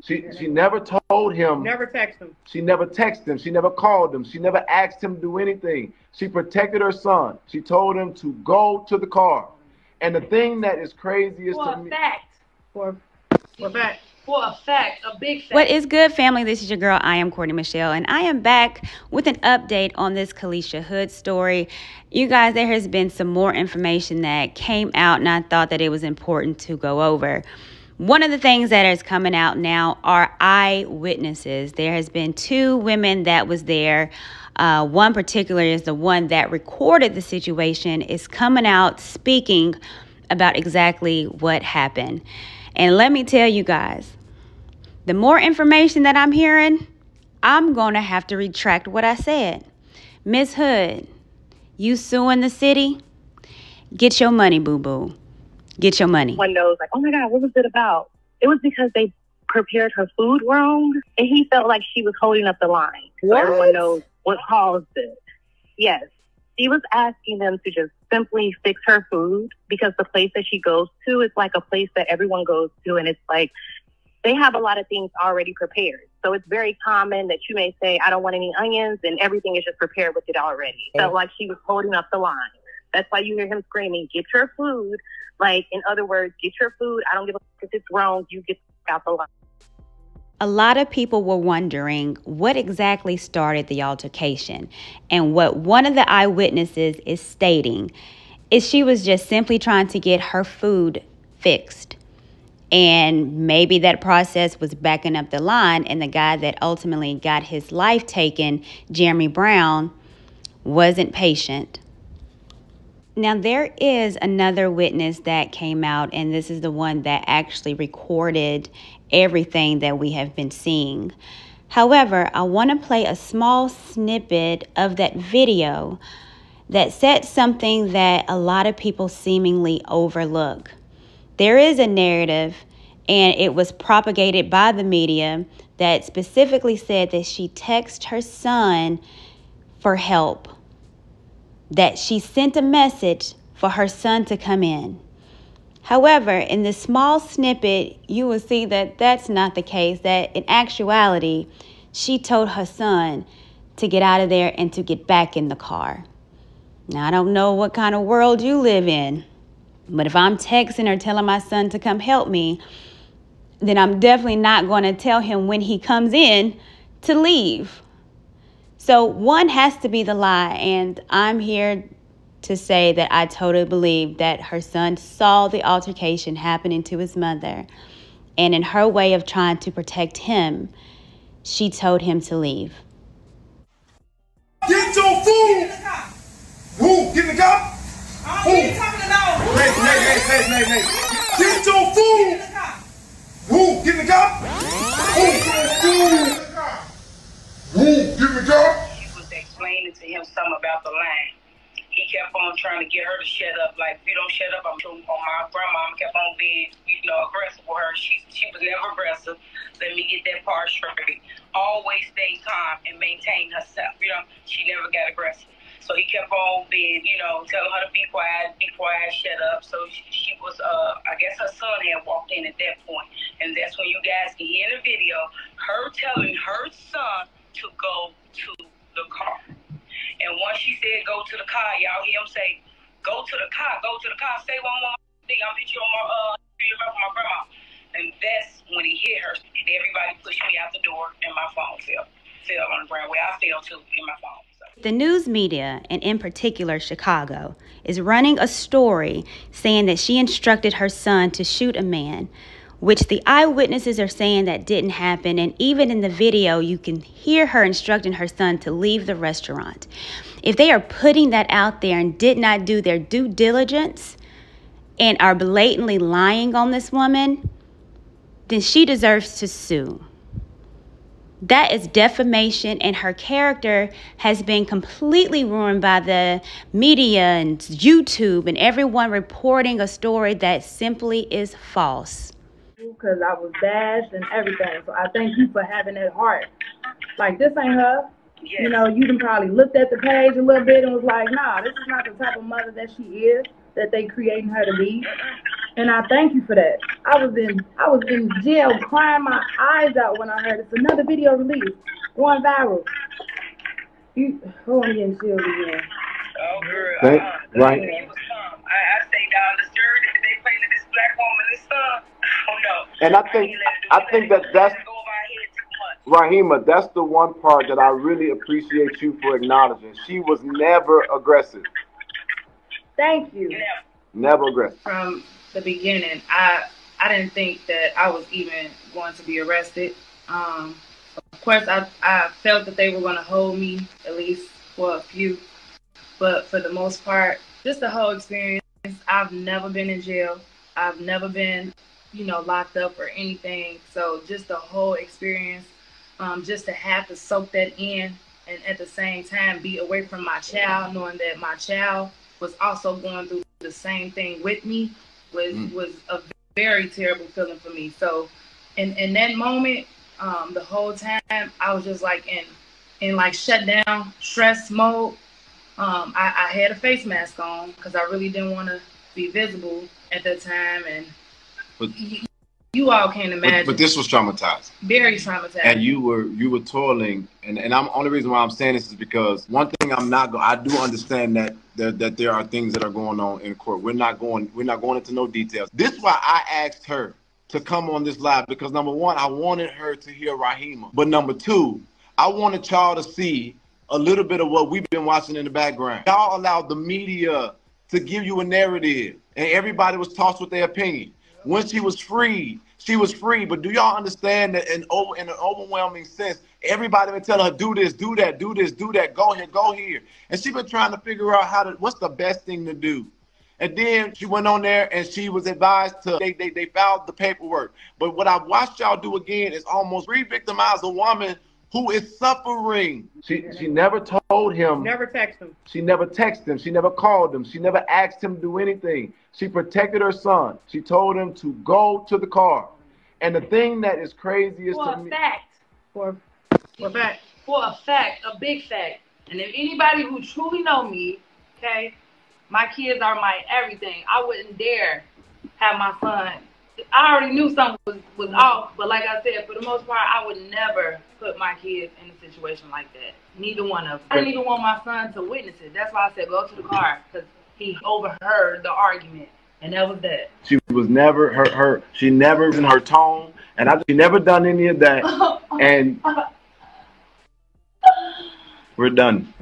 She never told him. Never texted him. She never texted him. She never called him. She never asked him to do anything. She protected her son. She told him to go to the car. And the thing that is crazy is to me. For a fact, a big fact. What is good, family? This is your girl. I am Courtney Michelle, and I am back with an update on this Carlisha Hood story. You guys, there has been some more information that came out, and I thought that it was important to go over. One of the things that is coming out now are eyewitnesses. There has been 2 women that was there. One particular is the one that recorded the situation, is coming out speaking about exactly what happened. And let me tell you guys, the more information that I'm hearing, I'm going to have to retract what I said. Miss Hood, you suing the city? Get your money, boo-boo. Get your money. One knows, like, oh my God, what was it about? It was because they prepared her food wrong, and he felt like she was holding up the line. So everyone knows what caused it. Yes. She was asking them to just simply fix her food because the place that she goes to is like a place that everyone goes to, and it's like they have a lot of things already prepared. So it's very common that you may say, I don't want any onions, and everything is just prepared with it already. Felt like she was holding up the line. That's why you hear him screaming, get your food. Like, in other words, get your food. I don't give a fuck if it's wrong. You get out the line. A lot of people were wondering what exactly started the altercation. And what one of the eyewitnesses is stating is she was just simply trying to get her food fixed. And maybe that process was backing up the line, and the guy that ultimately got his life taken, Jeremy Brown, wasn't patient. Now, there is another witness that came out, and this is the one that actually recorded everything that we have been seeing. However, I want to play a small snippet of that video that said something that a lot of people seemingly overlook. There is a narrative, and it was propagated by the media, that specifically said that she texted her son for help, that she sent a message for her son to come in. However, in this small snippet, you will see that that's not the case, that in actuality, she told her son to get out of there and to get back in the car. Now, I don't know what kind of world you live in, but if I'm texting or telling my son to come help me, then I'm definitely not going to tell him when he comes in to leave. So one has to be the lie, and I'm here to say that I totally believe that her son saw the altercation happening to his mother, and in her way of trying to protect him, she told him to leave. Get your food! Who? Get in the car? Who? Hey. Get your food! Who? Get in the car? Who? Who? Get in the car? She was explaining to him something about the line. He kept on trying to get her to shut up. Like, if you don't shut up, I'm sure my grandma kept on being, aggressive with her. She was never aggressive. Let me get that part straight. Always stay calm and maintain herself. She never got aggressive. So he kept on being, telling her to be quiet, shut up. So she was, I guess her son had walked in at that point. And that's when you guys can hear in the video, her telling her son to go to the car. And once she said, go to the car, y'all hear him say, go to the car, say one more thing, I'll meet you on my grandma. And that's when he hit her. And everybody pushed me out the door, and my phone fell on the ground where I fell too in my phone. The news media, and in particular Chicago, is running a story saying that she instructed her son to shoot a man, which the eyewitnesses are saying that didn't happen. And even in the video, you can hear her instructing her son to leave the restaurant. If they are putting that out there and did not do their due diligence and are blatantly lying on this woman, then she deserves to sue. That is defamation, and her character has been completely ruined by the media and YouTube and everyone reporting a story that simply is false. Because I was bashed and everything. So I thank you for having that heart. Like, this ain't her. Yes. You can probably looked at the page a little bit and was like, nah, this is not the type of mother that she is, that they creating her to be. And I thank you for that. I was in jail crying my eyes out when I heard it's another video released, going viral. Hold on, getting chills again. Oh, girl. Right. I stay down the street that they played to this black woman, this son. Oh, no. And I think that's Rahima, that's the one part that I really appreciate you for acknowledging. She was never aggressive. Thank you. Never aggressive. From the beginning, I didn't think that I was even going to be arrested. Of course, I felt that they were going to hold me, at least for a few. But for the most part, just the whole experience, I've never been in jail. I've never been, locked up or anything. So just the whole experience, just to have to soak that in and at the same time be away from my child, knowing that my child was also going through the same thing with me was a very terrible feeling for me. So in that moment, the whole time I was just like in like shut down, stress mode. I had a face mask on because I really didn't want to be visible at that time, and you all can't imagine. But this was traumatizing. Very traumatizing. And you were toiling, and I'm only reason why I'm saying this is because one thing I do understand that there are things that are going on in court. We're not going into no details. This is why I asked her to come on this live, because number one, I wanted her to hear Rahima, but number two, I wanted y'all to see a little bit of what we've been watching in the background. Y'all allowed the media to give you a narrative, and everybody was tossed with their opinion. When she was free, but do y'all understand that in an overwhelming sense, everybody been telling her, do this, do that, do this, do that, go here, go here. And she been trying to figure out what's the best thing to do. And then she went on there and she was advised to, they filed the paperwork. But what I watched y'all do again is almost re-victimize a woman who is suffering. She never told him. Never texted him. She never texted him. She never called him. She never asked him to do anything. She protected her son. She told him to go to the car. And the thing that is crazy is for a fact, a big fact. And if anybody who truly know me, okay, my kids are my everything. I wouldn't dare have my son. I already knew something was off, but like I said, for the most part, I would never put my kids in a situation like that. Neither one of them. I didn't even want my son to witness it. That's why I said go to the car, because he overheard the argument, and that was that. She was never she never in her tone, and she never done any of that. And we're done.